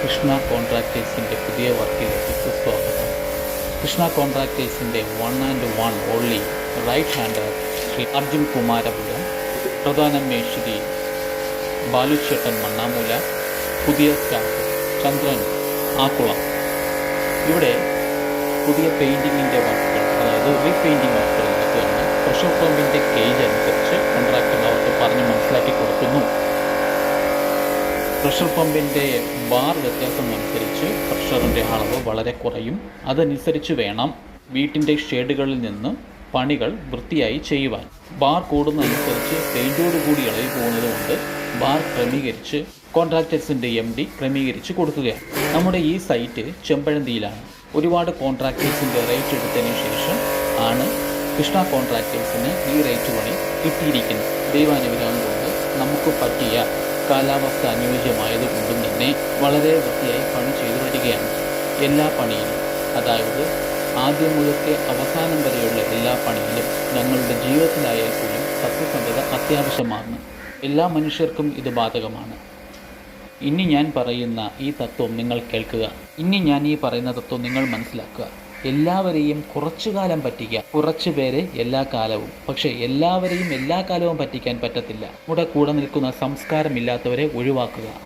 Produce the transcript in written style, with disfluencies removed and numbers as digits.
കൃഷ്ണ കോൺട്രാക്ടേഴ്സിൻ്റെ പുതിയ വർക്കിലേക്ക് സ്വാഗതം. കൃഷ്ണ കോൺട്രാക്ടേഴ്സിൻ്റെ one and one only right hander Shri Arjun Kumarapuram, പ്രധാന മേശ്ശേരി ബാലുച്ചേട്ടൻ മണ്ണാമൂല, പുതിയ സ്റ്റാഫ് ചന്ദ്രൻ ആക്കുളം. ഇവിടെ പുതിയ പെയിൻറ്റിങ്ങിൻ്റെ വർക്കുകൾ, അതായത് റീപെയിൻറ്റിങ് വർക്കുകൾ നടക്കുകയാണ്. പ്രഷർ പമ്പിൻ്റെ കേജ് അനുസരിച്ച് കോൺട്രാക്ടർ അവർക്ക് പറഞ്ഞ് മനസ്സിലാക്കി കൊടുക്കുന്നു. പ്രഷർ പമ്പിൻ്റെ ബാർ വ്യത്യാസം അനുസരിച്ച് പ്രഷറിൻ്റെ അളവ് വളരെ കുറയും. അതനുസരിച്ച് വേണം വീട്ടിൻ്റെ ഷെയ്ഡുകളിൽ നിന്ന് പണികൾ വൃത്തിയായി ചെയ്യുവാൻ. ബാർ കൂടുന്നതനുസരിച്ച് പെയിൻറ്റോടുകൂടി ഇളകി പോകുന്നതുകൊണ്ട് ബാർ ക്രമീകരിച്ച് കോൺട്രാക്ടേഴ്സിൻ്റെ MD ക്രമീകരിച്ച് കൊടുക്കുകയാണ്. നമ്മുടെ ഈ സൈറ്റ് ചെമ്പഴന്തിയിലാണ്. ഒരുപാട് കോൺട്രാക്ടേഴ്സിൻ്റെ റേറ്റ് എടുത്തതിന് ശേഷം ആണ് കൃഷ്ണ കോൺട്രാക്ടേഴ്സിന് ഈ റേറ്റ് പണി കിട്ടിയിരിക്കുന്നത്. ദൈവാനുഗ്രഹം കൊണ്ട് നമുക്ക് പറ്റിയ കാലാവസ്ഥ അനുയോജ്യമായതുകൊണ്ടും തന്നെ വളരെ വൃത്തിയായി പണി ചെയ്തു വരികയാണ്. എല്ലാ പണിയിലും, അതായത് ആദ്യം മുതൽക്ക് അവസാനം വരെയുള്ള എല്ലാ പണിയിലും ഞങ്ങളുടെ ജീവിതത്തിലായാൽ പോലും സത്യസന്ധത അത്യാവശ്യമാണ്. എല്ലാ മനുഷ്യർക്കും ഇത് ബാധകമാണ്. ഇനി ഞാൻ പറയുന്ന ഈ തത്വം നിങ്ങൾ കേൾക്കുക. ഇനി ഞാൻ ഈ പറയുന്ന തത്വം നിങ്ങൾ മനസ്സിലാക്കുക. എല്ലാവരെയും കുറച്ചു കാലം പറ്റിക്കാം, കുറച്ചു പേരെ എല്ലാ കാലവും. പക്ഷേ എല്ലാവരെയും എല്ലാ കാലവും പറ്റിക്കാൻ പറ്റത്തില്ല. നമ്മുടെ കൂടെ നിൽക്കുന്ന സംസ്കാരമില്ലാത്തവരെ ഒഴിവാക്കുക.